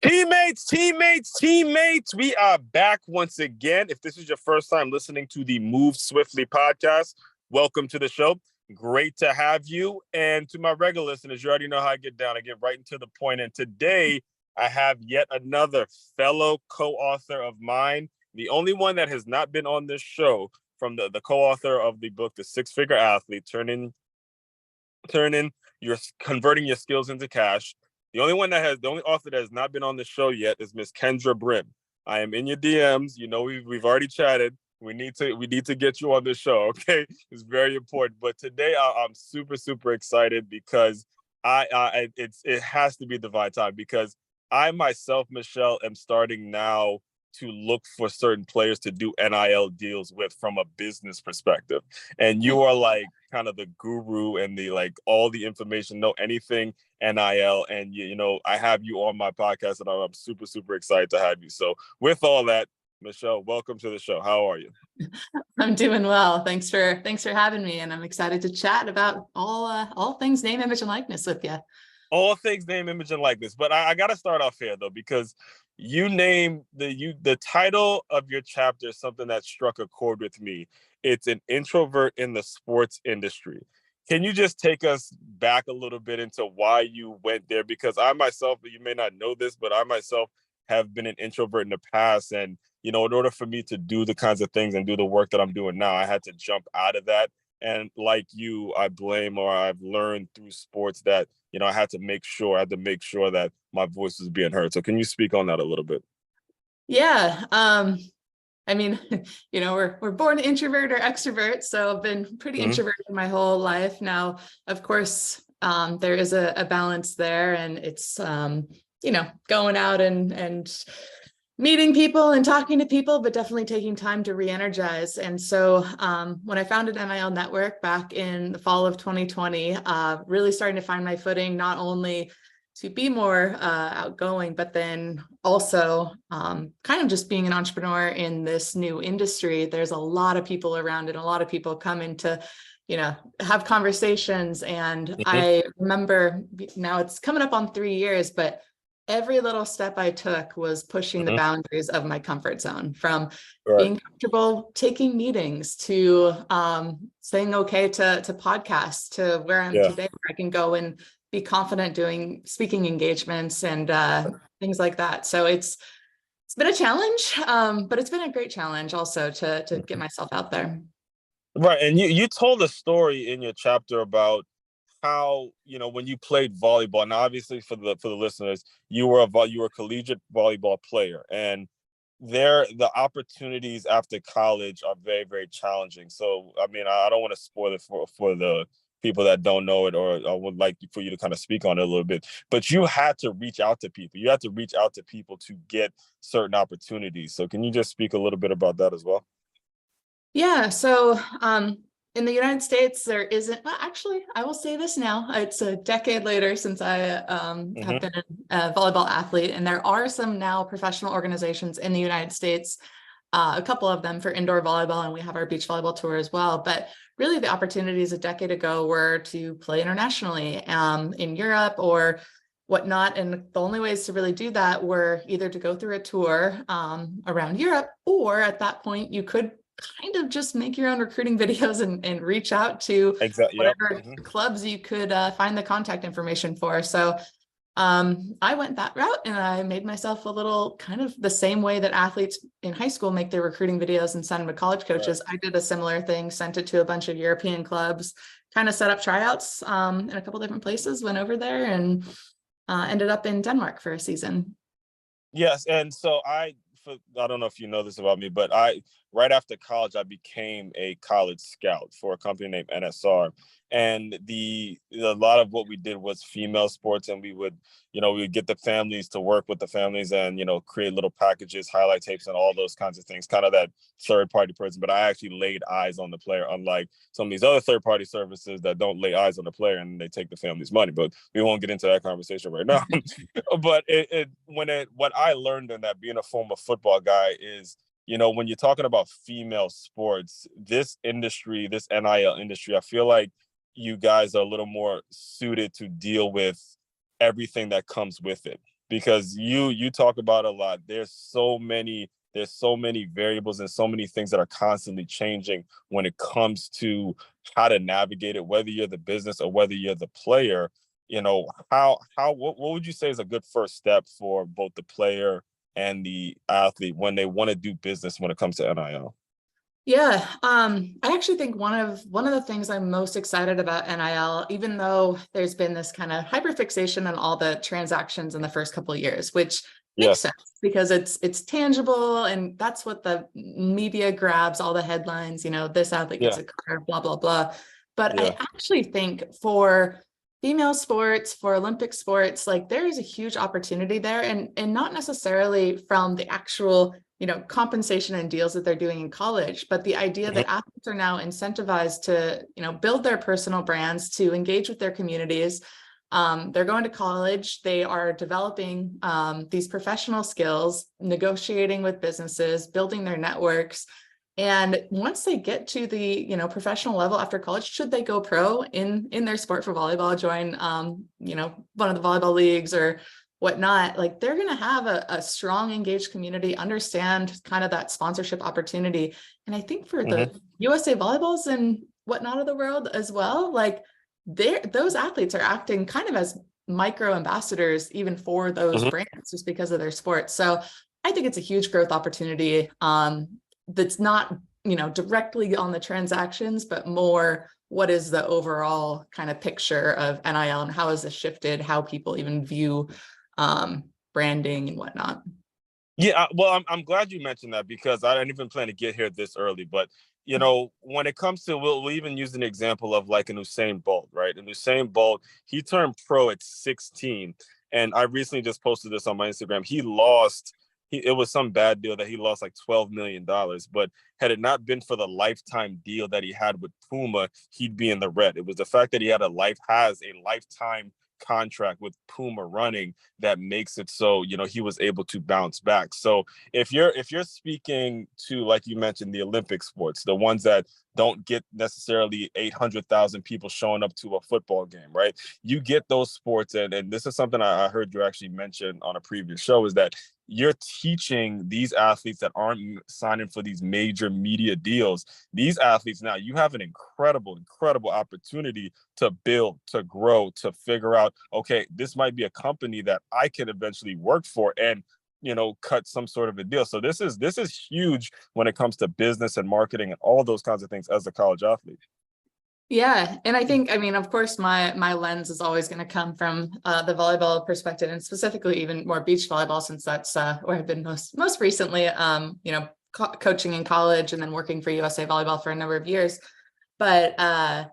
Teammates, we are back once again. If this is your first time listening to the Move Swiftly podcast, welcome to the show. Great to have you. And to my regular listeners, you already know how I get down. I get right into the point. And today I have yet another fellow co-author of mine, the only one that has not been on this show, from the co-author of the book, The Six-Figure Athlete, turning your converting your skills into cash. The only author that has not been on the show yet is Miss Kendra Brim. I am in your DMs. You know, we've already chatted. We need to get you on the show. Okay, it's very important. But today I'm super excited because it has to be the right time, because I myself, Michelle, am starting now to look for certain players to do NIL deals with from a business perspective. And you are like kind of the guru and the like all the information, know anything NIL. And you know, I have you on my podcast and I'm super excited to have you. So with all that, Michelle, welcome to the show. How are you? I'm doing well. Thanks for having me. And I'm excited to chat about all things name, image, and likeness with you. All things name, image, and likeness. But I got to start off here, though, because you named the title of your chapter is something that struck a chord with me. It's an introvert in the sports industry. Can you just take us back a little bit into why you went there? Because I myself, you may not know this, but I myself have been an introvert in the past. And, you know, in order for me to do the kinds of things and do the work that I'm doing now, I had to jump out of that. And like you, I've learned through sports that, you know, I had to make sure that my voice was being heard. So can you speak on that a little bit? Yeah. I mean, you know, we're born introvert or extrovert. So I've been pretty introverted my whole life. Now, of course, there is a balance there, and it's, you know, going out and meeting people and talking to people, but definitely taking time to re-energize. And so when I founded NIL Network back in the fall of 2020, really starting to find my footing, not only to be more outgoing, but then also kind of just being an entrepreneur in this new industry. There's a lot of people around and a lot of people coming to, you know, have conversations. And I remember, now it's coming up on 3 years, but every little step I took was pushing the boundaries of my comfort zone, from being comfortable taking meetings to saying okay to podcasts, to where I'm today, where I can go and be confident doing speaking engagements and things like that. So it's been a challenge, but it's been a great challenge also to get myself out there. Right. And you told a story in your chapter about how, you know, when you played volleyball, and obviously for the listeners, you were a collegiate volleyball player, and the opportunities after college are very challenging. So I mean, I don't want to spoil it for the people that don't know it, or I would like for you to kind of speak on it a little bit. But you had to reach out to people. You had to reach out to people to get certain opportunities. So can you just speak a little bit about that as well? Yeah. So in the United States, there isn't, well, actually, I will say this now. It's a decade later since I have been a volleyball athlete, and there are some now professional organizations in the United States, a couple of them for indoor volleyball, and we have our beach volleyball tour as well. But really the opportunities a decade ago were to play internationally in Europe or whatnot. And the only ways to really do that were either to go through a tour around Europe, or at that point you could kind of just make your own recruiting videos and reach out to whatever clubs you could find the contact information for. So I went that route, and I made myself a little, kind of the same way that athletes in high school make their recruiting videos and send them to college coaches. I did a similar thing, sent it to a bunch of European clubs, kind of set up tryouts in a couple different places, went over there, and ended up in Denmark for a season. Yes. And so I don't know if you know this about me, but right after college, I became a college scout for a company named NSR. And a lot of what we did was female sports, and we would get the families to work with the families and, you know, create little packages, highlight tapes, and all those kinds of things, kind of that third party person. But I actually laid eyes on the player, unlike some of these other third party services that don't lay eyes on the player and they take the family's money. But we won't get into that conversation right now. But what I learned in that, being a former football guy, is, you know, when you're talking about female sports, this industry, this NIL industry, I feel like you guys are a little more suited to deal with everything that comes with it. because you talk about a lot. There's so many variables and so many things that are constantly changing when it comes to how to navigate it, whether you're the business or whether you're the player. What would you say is a good first step for both the player and the athlete when they want to do business when it comes to NIL? Yeah, I actually think one of the things I'm most excited about NIL, even though there's been this kind of hyperfixation on all the transactions in the first couple of years, which makes sense because it's tangible, and that's what the media grabs all the headlines. This athlete gets a car, blah blah blah. But I actually think for female sports, for Olympic sports, like there is a huge opportunity there, and not necessarily from the actual compensation and deals that they're doing in college, but the idea that athletes are now incentivized to, build their personal brands, to engage with their communities. They're going to college, they are developing these professional skills, negotiating with businesses, building their networks. And once they get to the, professional level after college, should they go pro in their sport for volleyball, join, one of the volleyball leagues or whatnot, like they're going to have a strong, engaged community, understand kind of that sponsorship opportunity. And I think for the USA volleyballs and whatnot of the world as well, like those athletes are acting kind of as micro ambassadors even for those brands just because of their sport. So I think it's a huge growth opportunity that's not, directly on the transactions, but more what is the overall kind of picture of NIL and how has this shifted how people even view branding and whatnot. Yeah, well, I'm glad you mentioned that because I didn't even plan to get here this early. But when it comes to, we'll even use an example of like an Usain Bolt, right? And Usain Bolt, he turned pro at 16, and I recently just posted this on my Instagram. It was some bad deal that he lost like $12 million. But had it not been for the lifetime deal that he had with Puma, he'd be in the red. It was the fact that he has a lifetime contract with Puma running that makes it so he was able to bounce back. So if you're speaking to, like you mentioned, the Olympic sports, the ones that don't get necessarily 800,000 people showing up to a football game, right? You get those sports, and this is something I heard you actually mention on a previous show, is that you're teaching these athletes that aren't signing for these major media deals. These athletes now, you have an incredible opportunity to build, to grow, to figure out, okay, this might be a company that I can eventually work for and cut some sort of a deal. So this is huge when it comes to business and marketing and all those kinds of things as a college athlete. Yeah. And I think, of course, my lens is always going to come from the volleyball perspective, and specifically even more beach volleyball, since that's where I've been most recently, coaching in college and then working for USA Volleyball for a number of years. But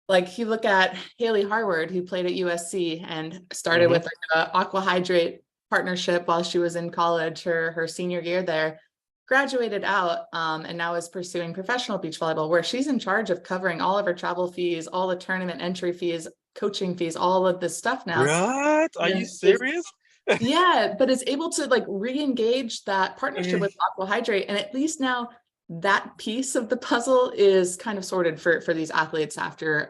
like you look at Haley Harward, who played at USC and started with like an aqua hydrate partnership while she was in college, her senior year there, graduated out and now is pursuing professional beach volleyball, where she's in charge of covering all of her travel fees, all the tournament entry fees, coaching fees, all of this stuff now. What? Are you serious? Yeah, but is able to like re-engage that partnership with Aqua Hydrate, and at least now that piece of the puzzle is kind of sorted for these athletes after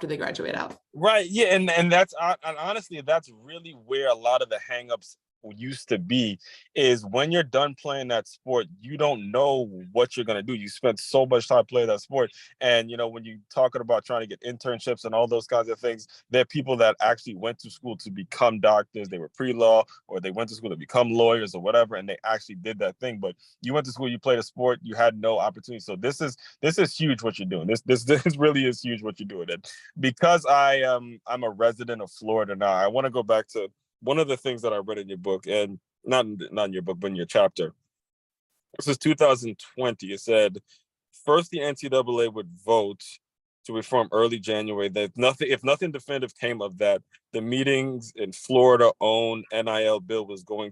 they graduate out. Right. Yeah. And that's, and honestly, that's really where a lot of the hangups used to be, is when you're done playing that sport, you don't know what you're going to do. You spent so much time playing that sport. And, when you're talking about trying to get internships and all those kinds of things, there are people that actually went to school to become doctors. They were pre-law, or they went to school to become lawyers or whatever, and they actually did that thing. But you went to school, you played a sport, you had no opportunity. So this is huge what you're doing. This really is huge what you're doing. And because I'm a resident of Florida now, I want to go back to one of the things that I read in your book, and not in your book, but in your chapter. This is 2020. It said, first the NCAA would vote to reform early January. That if nothing definitive came of that, the meetings in Florida own NIL bill was going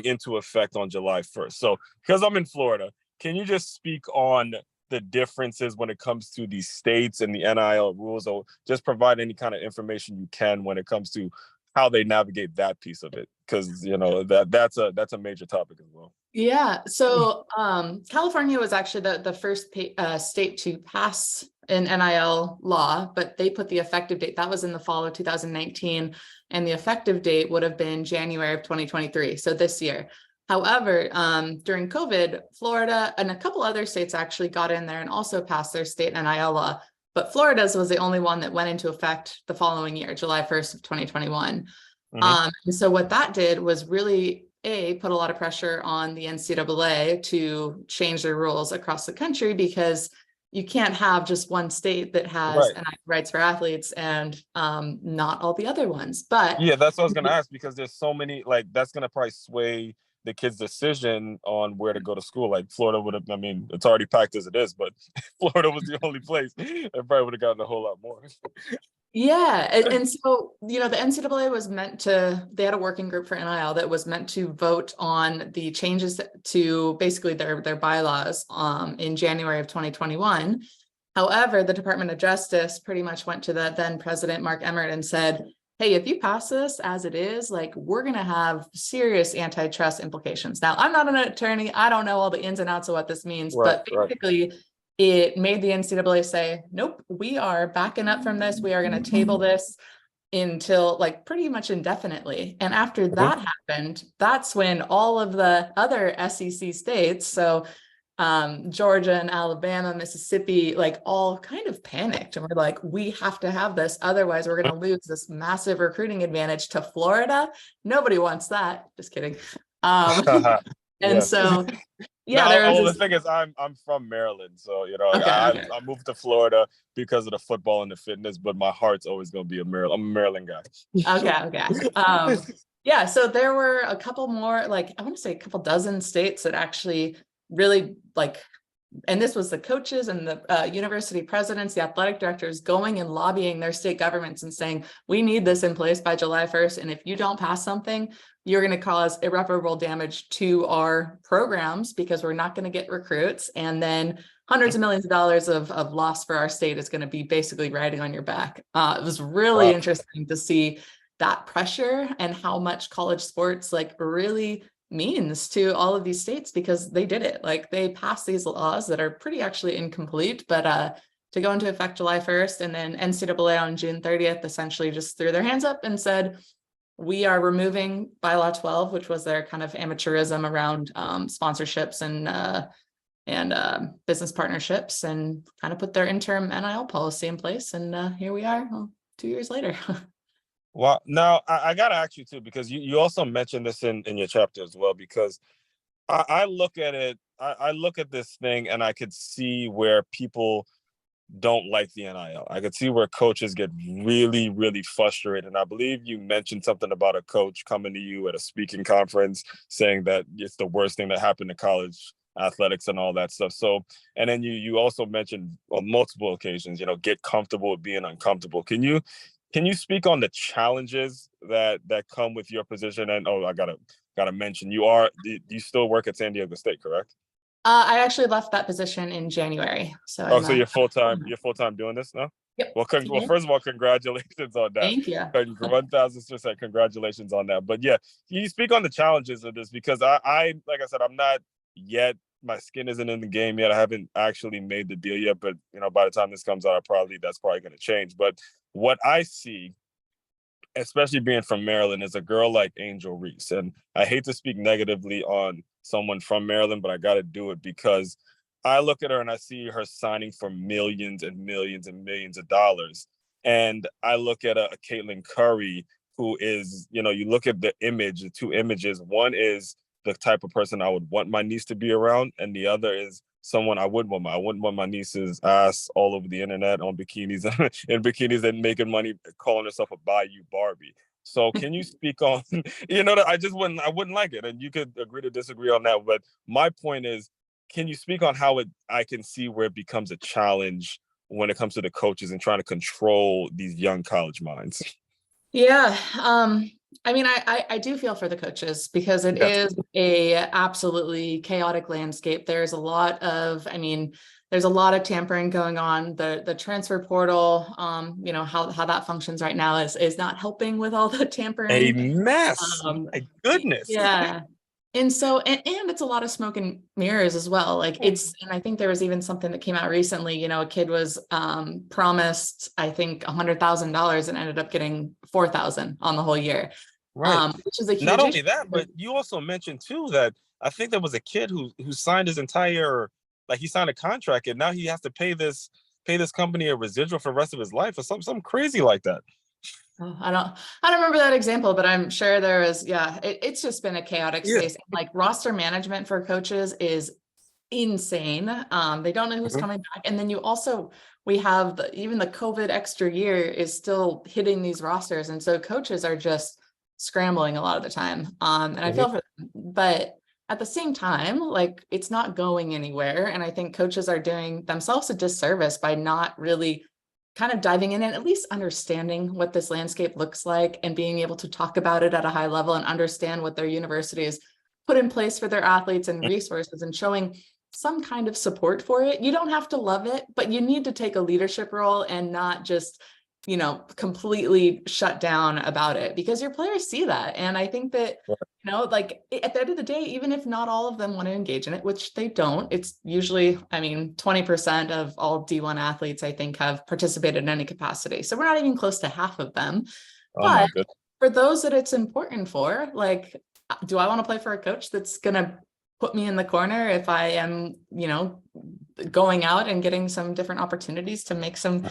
into effect on July 1st. So because I'm in Florida, can you just speak on the differences when it comes to the states and the NIL rules, or just provide any kind of information you can when it comes to how they navigate that piece of it, because that's a major topic as well. Yeah. So California was actually the first state to pass an NIL law, but they put the effective date, that was in the fall of 2019, and the effective date would have been January of 2023, so this year. However, during COVID, Florida and a couple other states actually got in there and also passed their state NIL law, but Florida's was the only one that went into effect the following year, July 1st of 2021. And so what that did was really put a lot of pressure on the NCAA to change their rules across the country, because you can't have just one state that has rights for athletes and not all the other ones. But yeah, that's what I was going to ask, because there's so many, like, that's going to probably sway the kid's decision on where to go to school. Like Florida would have, I mean, it's already packed as it is, but Florida was the only place. It probably would have gotten a whole lot more. Yeah. And so, the NCAA was they had a working group for NIL that was meant to vote on the changes to basically their bylaws in January of 2021. However, the Department of Justice pretty much went to the then president, Mark Emmert, and said, hey, if you pass this as it is, like, we're going to have serious antitrust implications. Now, I'm not an attorney. I don't know all the ins and outs of what this means, but basically it made the NCAA say, nope, we are backing up from this. We are going to table this until, like, pretty much indefinitely. And after that happened, that's when all of the other SEC states, so Georgia and Alabama, Mississippi, like, all kind of panicked and were like, we have to have this, otherwise we're going to lose this massive recruiting advantage to Florida. Nobody wants that. Just kidding. And so the thing is, I'm from Maryland, so I moved to Florida because of the football and the fitness, but my heart's always going to be I'm a Maryland guy. Okay. Yeah, so there were a couple more, like, I want to say a couple dozen states that actually really, like, and this was the coaches and the university presidents, the athletic directors, going and lobbying their state governments and saying, we need this in place by July 1st. And if you don't pass something, you're going to cause irreparable damage to our programs, because we're not going to get recruits. And then hundreds of millions of dollars of loss for our state is going to be basically riding on your back. It was really interesting to see that pressure and how much college sports, like, really means to all of these states, because they did it. Like, they passed these laws that are pretty actually incomplete, but to go into effect July 1st, and then NCAA on June 30th essentially just threw their hands up and said, we are removing bylaw 12, which was their kind of amateurism around sponsorships and business partnerships, and kind of put their interim NIL policy in place. And here we are, 2 years later. Well, now I got to ask you too, because you also mentioned this in your chapter as well, because I look at it, I look at this thing and I could see where people don't like the NIL. I could see where coaches get really, really frustrated. And I believe you mentioned something about a coach coming to you at a speaking conference saying that it's the worst thing that happened to college athletics and all that stuff. So, and then you also mentioned on multiple occasions, get comfortable with being uncomfortable. Can you speak on the challenges that come with your position? And I gotta mention, you still work at San Diego State, correct? I actually left that position in January. So so you're full-time doing this now? Yep. Well, first of all, congratulations on that. Thank you. 1,000% congratulations on that. But yeah, can you speak on the challenges of this? Because I like I said, I'm not yet, my skin isn't in the game yet. I haven't actually made the deal yet, but by the time this comes out, that's probably going to change. But what I see, especially being from Maryland, is a girl like Angel Reese. And I hate to speak negatively on someone from Maryland, but I got to do it, because I look at her and I see her signing for millions and millions and millions of dollars. And I look at a Caitlin Curry, who is, you look at the two images. One is the type of person I would want my niece to be around, and the other is someone I wouldn't want my niece's ass all over the internet on bikinis and bikinis and making money, calling herself a Bayou Barbie. So can you speak on, I wouldn't like it, and you could agree to disagree on that. But my point is, can you speak on how I can see where it becomes a challenge when it comes to the coaches and trying to control these young college minds? Yeah. I mean, I do feel for the coaches, because it is a absolutely chaotic landscape. There's a lot of, there's a lot of tampering going on. The transfer portal, how that functions right now is not helping with all the A tampering. mess. Um, My goodness. yeah. And so, and it's a lot of smoke and mirrors as well. Like and I think there was even something that came out recently, a kid was promised, I think $100,000 and ended up getting 4,000 on the whole year. Right. Which is a Not huge only issue. that, but you also mentioned too that I think there was a kid who signed his entire, like he signed a contract and now he has to pay this company a residual for the rest of his life or something crazy like that. Oh, I don't remember that example, but I'm sure there is. Yeah, it's just been a chaotic Yeah. space. Like roster management for coaches is insane. They don't know who's coming back. And then we have even the COVID extra year is still hitting these rosters. And so coaches are just scrambling a lot of the time. And I feel for them, but at the same time, like it's not going anywhere. And I think coaches are doing themselves a disservice by not really kind of diving in and at least understanding what this landscape looks like and being able to talk about it at a high level and understand what their universities put in place for their athletes and resources and showing some kind of support for it. You don't have to love it, but you need to take a leadership role and not just, completely shut down about it because your players see that. And I think that, like at the end of the day, even if not all of them want to engage in it, which they don't, it's usually, 20% of all D1 athletes, I think, have participated in any capacity. So we're not even close to half of them. Oh my But goodness. for those that it's important for, like, do I want to play for a coach that's going to put me in the corner if I am, going out and getting some different opportunities to make some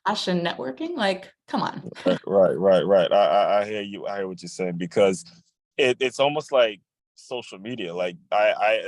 cash and networking? Like, come on. Right. I hear you. I hear what you're saying because it's almost like social media. Like I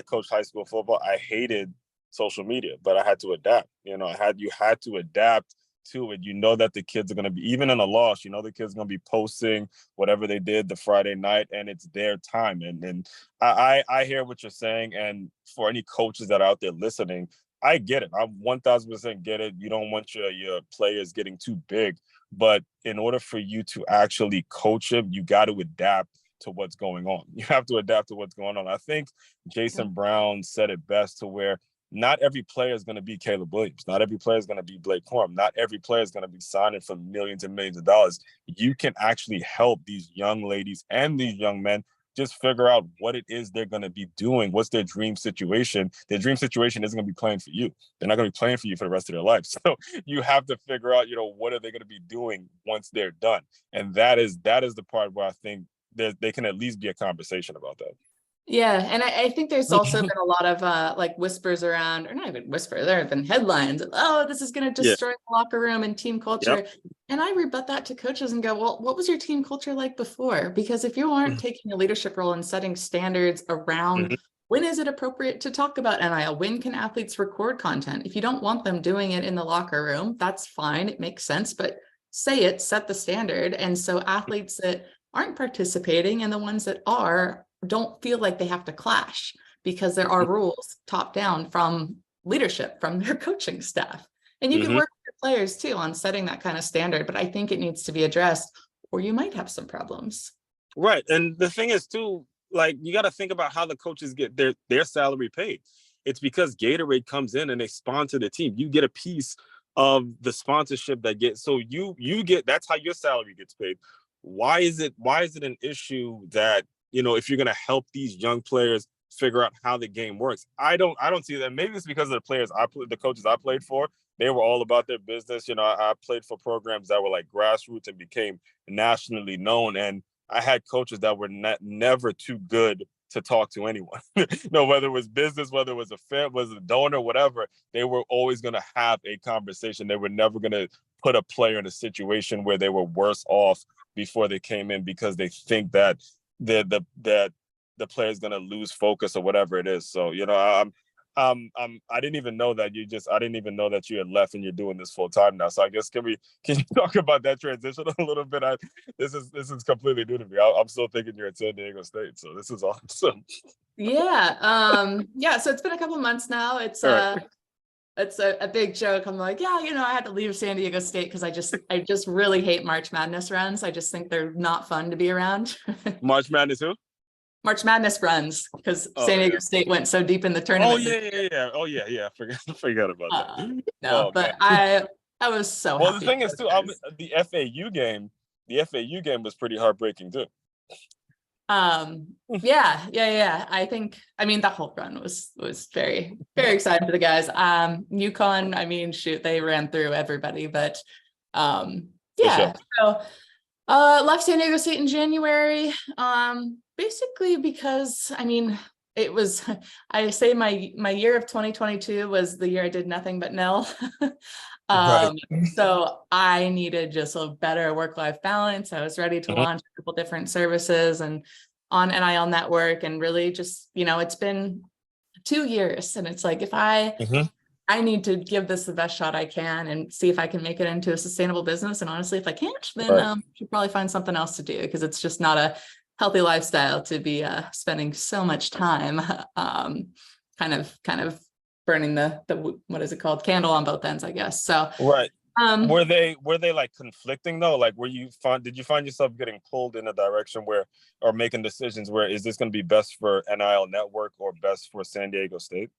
coached high school football. I hated social media, but I had to adapt. You had to adapt to it. You know that the kids are going to be, even in a loss, the kids are going to be posting whatever they did the Friday night and it's their time. And I hear what you're saying. And for any coaches that are out there listening, I get it. I 1000% get it. You don't want your players getting too big, but in order for you to actually coach them, you got to adapt to what's going on. You have to adapt to what's going on. I think Jason Brown said it best to where not every player is going to be Caleb Williams. Not every player is going to be Blake Corum. Not every player is going to be signing for millions and millions of dollars. You can actually help these young ladies and these young men just figure out what it is they're going to be doing. What's their dream situation? Their dream situation isn't going to be playing for you. They're not going to be playing for you for the rest of their life. So you have to figure out, what are they going to be doing once they're done? And that is the part where I think they can at least be a conversation about that. Yeah. And I think there's also been a lot of like whispers around, or not even whisper, there have been headlines. Oh, this is going to destroy the locker room and team culture. Yep. And I rebut that to coaches and go, well, what was your team culture like before? Because if you aren't taking a leadership role and setting standards around when is it appropriate to talk about NIL? When can athletes record content? If you don't want them doing it in the locker room, that's fine. It makes sense, but say it, set the standard. And so athletes that aren't participating and the ones that are don't feel like they have to clash because there are rules top down from leadership, from their coaching staff. And you can work with your players too on setting that kind of standard, but I think it needs to be addressed or you might have some problems. Right. And the thing is too, like you got to think about how the coaches get their salary paid. It's because Gatorade comes in and they sponsor the team. You get a piece of the sponsorship that gets, so you get, that's how your salary gets paid. Why is it an issue that, if you're going to help these young players figure out how the game works? I don't see that. Maybe it's because of the coaches I played for. They were all about their business. I played for programs that were like grassroots and became nationally known. And I had coaches that were never too good to talk to anyone. Whether it was business, whether it was a fan, was a donor, whatever, they were always going to have a conversation. They were never going to put a player in a situation where they were worse off before they came in because they think that the player is going to lose focus or whatever it is. So, I didn't even know that you had left and you're doing this full time now. So I guess can you talk about that transition a little bit? This is completely new to me. I'm still thinking you're at San Diego State. So this is awesome. Yeah. So it's been a couple of months now. It's a big joke. I'm like, I had to leave San Diego State because I just really hate March Madness runs. I just think they're not fun to be around. March Madness who? March Madness runs because San Diego State went so deep in the tournament. Oh yeah. I forgot about that. No, but I was so happy. Well, the thing is too, the FAU game was pretty heartbreaking too. Yeah. I mean, the whole run was very, very exciting for the guys. UConn, I mean, shoot, they ran through everybody, but yeah. So left San Diego State in January, basically because, I mean, it was, I say my year of 2022 was the year I did nothing but NIL. Right. So I needed just a better work-life balance. I was ready to launch a couple different services and on NIL network, and really just, it's been 2 years, and it's like, if I need to give this the best shot I can and see if I can make it into a sustainable business. And honestly, if I can't, then I should probably find something else to do, because it's just not a healthy lifestyle to be spending so much time kind of burning the what is it called, candle on both ends, I guess. So were they like conflicting though? Like, did you find yourself getting pulled in a direction where, or making decisions where, is this going to be best for NIL network or best for San Diego State?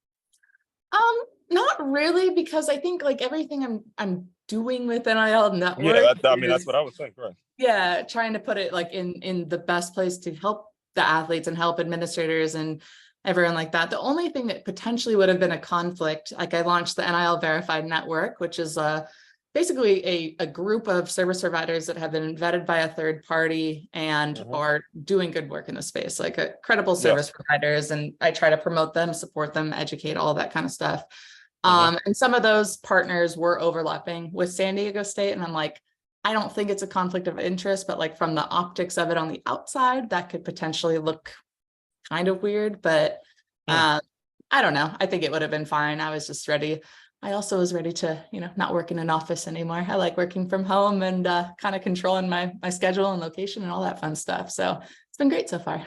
Not really, because I think like everything I'm doing with NIL network. Yeah, that's what I would think, right? Yeah, trying to put it like in the best place to help the athletes and help administrators and everyone like that. The only thing that potentially would have been a conflict, like I launched the NIL Verified Network, which is basically a group of service providers that have been vetted by a third party and are doing good work in the space, like credible service providers. And I try to promote them, support them, educate, all that kind of stuff. And some of those partners were overlapping with San Diego State. And I'm like, I don't think it's a conflict of interest, but like from the optics of it on the outside, that could potentially look kind of weird, but I don't know. I think it would have been fine. I was just ready. I also was ready to, not work in an office anymore. I like working from home and kind of controlling my schedule and location and all that fun stuff. So it's been great so far.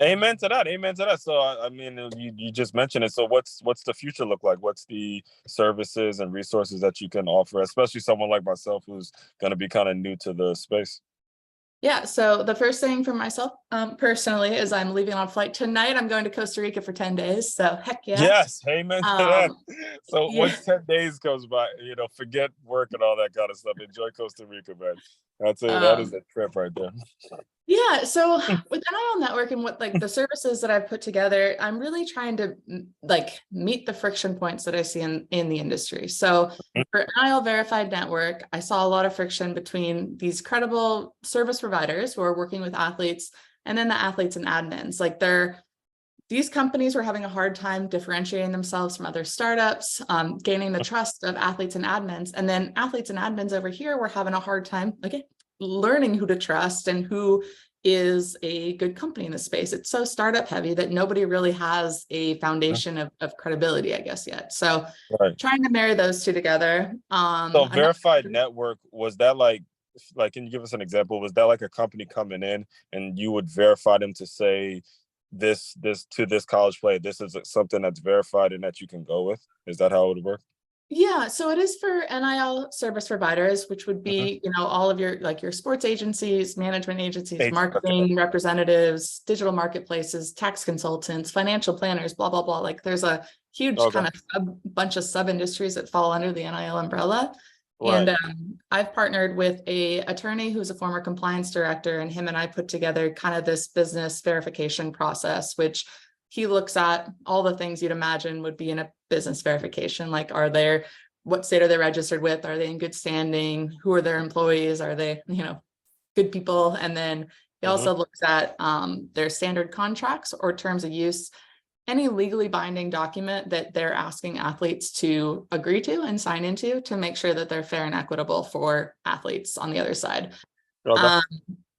Amen to that. So I mean, you just mentioned it. So what's the future look like? What's the services and resources that you can offer, especially someone like myself who's going to be kind of new to the space? Yeah, so the first thing for myself personally is I'm leaving on flight tonight. I'm going to Costa Rica for 10 days. So heck yeah. Yes, amen to that. So once 10 days goes by, forget work and all that kind of stuff. Enjoy Costa Rica, man. That is a trip right there. Yeah, so with NIL Network and what like the services that I've put together, I'm really trying to like meet the friction points that I see in the industry. So for NIL Verified Network, I saw a lot of friction between these credible service providers who are working with athletes and then the athletes and admins. Like these companies were having a hard time differentiating themselves from other startups, gaining the trust of athletes and admins. And then athletes and admins over here were having a hard time, learning who to trust and who is a good company in the space. It's so startup heavy that nobody really has a foundation of credibility, I guess, yet. So trying to marry those two together. So Verified Network, was that like, can you give us an example? Was that like a company coming in and you would verify them to say this to this college player, this is something that's verified and that you can go with? Is that how it would work? Yeah, so it is for NIL service providers, which would be, all of your your sports agencies, management agencies, marketing representatives, digital marketplaces, tax consultants, financial planners, blah, blah, blah. Like there's a huge kind of bunch of sub industries that fall under the NIL umbrella. Right. And I've partnered with a attorney who's a former compliance director, and him and I put together kind of this business verification process, which he looks at all the things you'd imagine would be in a business verification. Like, what state are they registered with? Are they in good standing? Who are their employees? Are they, good people? And then he also looks at their standard contracts or terms of use, any legally binding document that they're asking athletes to agree to and sign into to make sure that they're fair and equitable for athletes on the other side.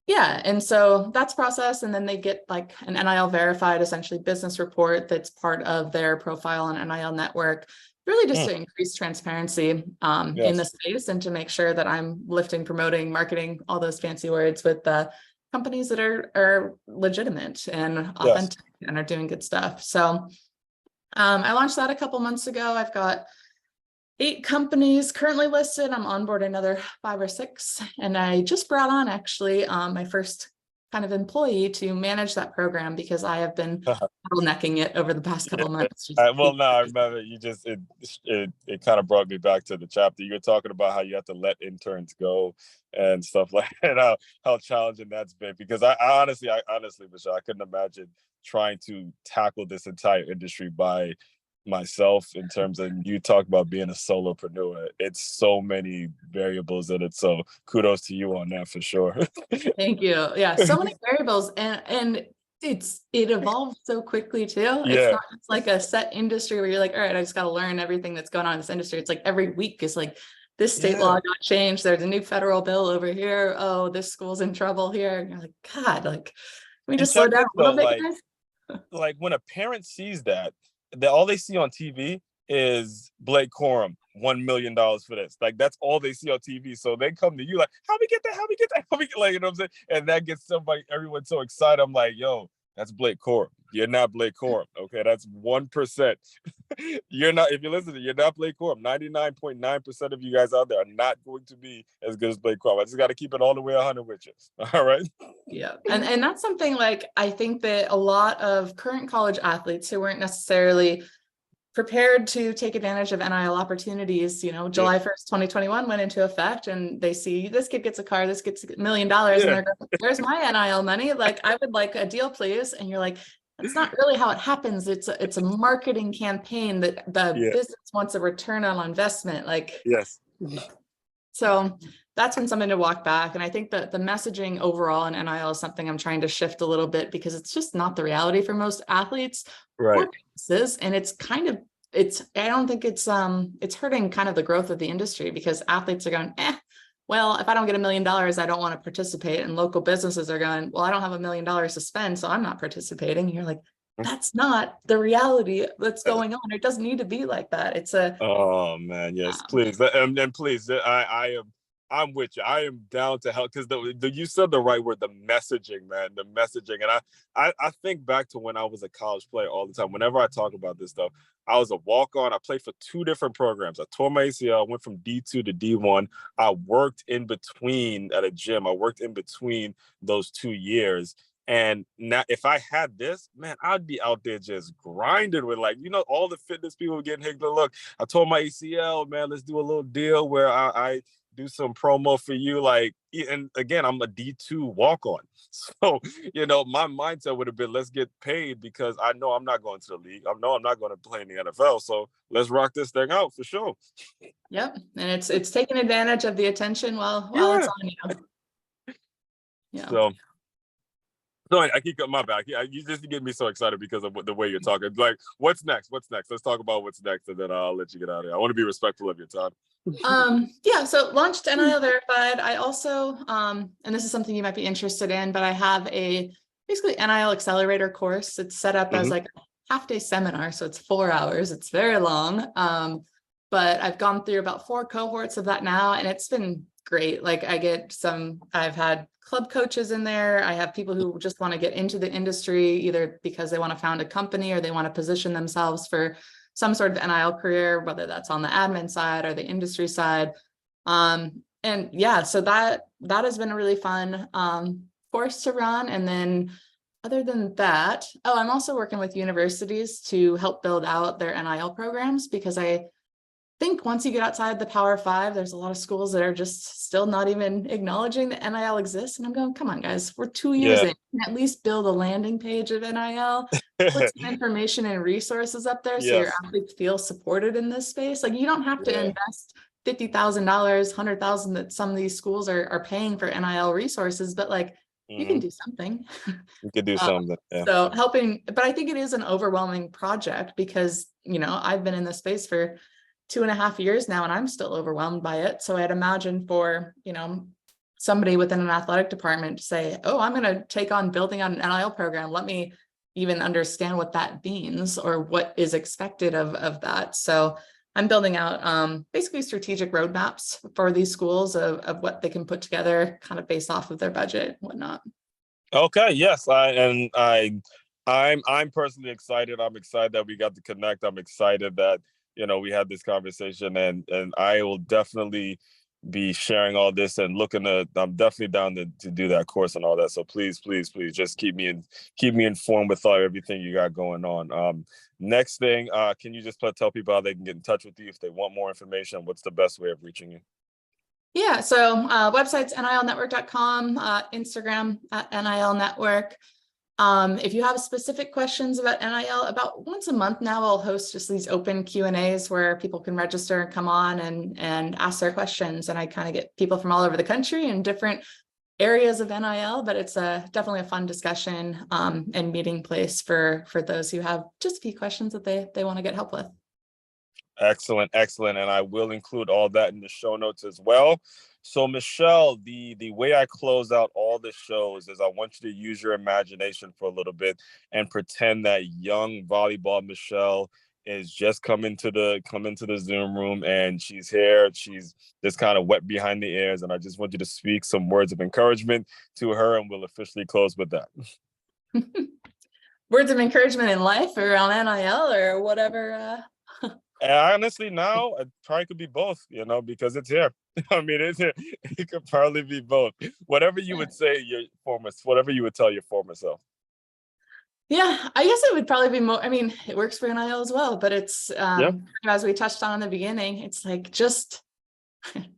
Yeah, and so that's process, and then they get like an NIL verified, essentially business report that's part of their profile on NIL Network, really just to increase transparency in the space and to make sure that I'm lifting, promoting, marketing, all those fancy words with the companies that are legitimate and authentic and are doing good stuff. So I launched that a couple months ago. I've got 8 companies currently listed. I'm on board another 5 or 6. And I just brought on actually my first kind of employee to manage that program because I have been bottlenecking it over the past couple of months. Well, no, I remember it kind of brought me back to the chapter. You were talking about how you have to let interns go and stuff like that, how challenging that's been. Because I honestly, Michelle, I couldn't imagine trying to tackle this entire industry by myself in terms of, you talk about being a solopreneur. It's so many variables in it. So kudos to you on that for sure. Thank you. Yeah, so many variables, and it evolves so quickly too. It's not just like a set industry where you're like, all right, I just got to learn everything that's going on in this industry. It's like every week is like, this state law got changed. There's a new federal bill over here. Oh, this school's in trouble here. And you're like, God, like, can we just slow down a little bit, guys? Like when a parent sees that all they see on TV is Blake Corum, $1 million for this. Like, that's all they see on TV. So they come to you like, how we get that? How we get that? How we get, like, you know what I'm saying? And that gets everyone so excited. I'm like, yo, that's Blake Corum. You're not Blake Corum. Okay, that's 1%. You're not, if you listen to it, you're not Blake Corum. 99.9% of you guys out there are not going to be as good as Blake Corum. I just got to keep it all the way 100 with you. All right. Yeah. And that's something, like, I think that a lot of current college athletes who weren't necessarily prepared to take advantage of NIL opportunities, July 1st, 2021 went into effect, and they see this kid gets a car, this gets $1 million, and they're going, where's my NIL money? Like, I would like a deal, please. And you're like, that's not really how it happens. It's a marketing campaign that the business wants a return on investment. Like, so that's been something to walk back. And I think that the messaging overall in NIL is something I'm trying to shift a little bit, because it's just not the reality for most athletes or businesses. And I don't think it's hurting kind of the growth of the industry, because athletes are going, well, if I don't get $1 million, I don't want to participate. And local businesses are going, well, I don't have $1 million to spend, so I'm not participating. And you're like, that's not the reality that's going on. It doesn't need to be like that. It's oh man, yes, please. And please, I'm with you. I am down to help, because you said the right word, the messaging, man, the messaging. And I think back to when I was a college player all the time. Whenever I talk about this stuff, I was a walk-on. I played for 2 different programs. I tore my ACL, went from D2 to D1. I worked in between at a gym. I worked in between those 2 years. And now, if I had this, man, I'd be out there just grinding with, like, all the fitness people getting hit. Look, I tore my ACL, man. Let's do a little deal where I do some promo for you. Like, and again, I'm a D2 walk-on. So, my mindset would have been, let's get paid, because I know I'm not going to the league. I know I'm not going to play in the NFL. So let's rock this thing out for sure. Yep. And it's taking advantage of the attention while it's on you. Yeah. So I keep cutting my back. Yeah, you just get me so excited because of the way you're talking. Like, what's next? Let's talk about what's next, and then I'll let you get out of here. I want to be respectful of your time. So launched NIL Verified. I also, and this is something you might be interested in, but I have a basically NIL accelerator course. It's set up as like a half-day seminar, so it's 4 hours. It's very long, but I've gone through about 4 cohorts of that now, and it's been great. Like, I've had club coaches in there. I have people who just want to get into the industry, either because they want to found a company or they want to position themselves for some sort of NIL career, whether that's on the admin side or the industry side. So that has been a really fun course to run. And then other than that, I'm also working with universities to help build out their NIL programs, because I think once you get outside the Power 5, there's a lot of schools that are just still not even acknowledging that NIL exists. And I'm going, come on, guys, we're 2 years in. At least build a landing page of NIL, put some information and resources up there so your athletes feel supported in this space. Like, you don't have to invest $50,000, $100,000 that some of these schools are paying for NIL resources, but like, you can do something. You could do something. So helping, but I think it is an overwhelming project, because, I've been in this space for 2.5 years now, and I'm still overwhelmed by it. So I'd imagine for, somebody within an athletic department to say, oh, I'm going to take on building on an NIL program. Let me even understand what that means or what is expected of that. So I'm building out basically strategic roadmaps for these schools of what they can put together kind of based off of their budget and whatnot. Okay. Yes. I'm personally excited. I'm excited that we got to connect. I'm excited that, we had this conversation, and I will definitely be sharing all this and I'm definitely down to do that course and all that. So please just keep me informed with everything you got going on. Next thing, can you just tell people how they can get in touch with you if they want more information? What's the best way of reaching you? Yeah, so website's nilnetwork.com, Instagram at nilnetwork. If you have specific questions about NIL, about once a month now, I'll host just these open Q&As where people can register and come on and ask their questions. And I kind of get people from all over the country and different areas of NIL, but it's definitely a fun discussion and meeting place for those who have just a few questions that they want to get help with. Excellent. And I will include all that in the show notes as well. So Michelle, the way I close out all the shows is I want you to use your imagination for a little bit and pretend that young volleyball Michelle is just come into the Zoom room and she's here. She's just kind of wet behind the ears. And I just want you to speak some words of encouragement to her, and we'll officially close with that. Words of encouragement in life or on NIL or whatever. Honestly, now it probably could be both, because it's here. I mean, it's here. It could probably be both. Whatever you would say, whatever you would tell your former self. Yeah, I guess it would probably be more. I mean, it works for NIL as well, but it's as we touched on in the beginning, it's like just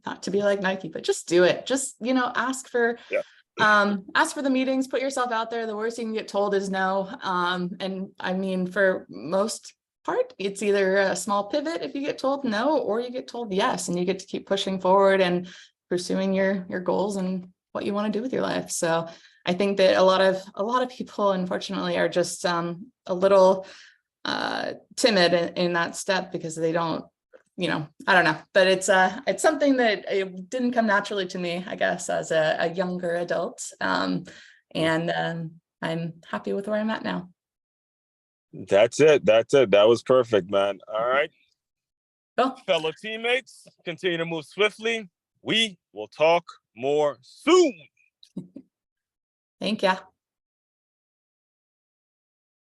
not to be like Nike, but just do it. Just ask for the meetings, put yourself out there. The worst you can get told is no. And I mean, for most part, it's either a small pivot if you get told no, or you get told yes, and you get to keep pushing forward and pursuing your goals and what you want to do with your life. So I think that a lot of people, unfortunately, are just a little timid in that step because they don't, I don't know, but it's something that it didn't come naturally to me, I guess, as a younger adult. And I'm happy with where I'm at now. That's it. That was perfect, man. All right. Cool. Fellow teammates, continue to move swiftly. We will talk more soon. Thank you.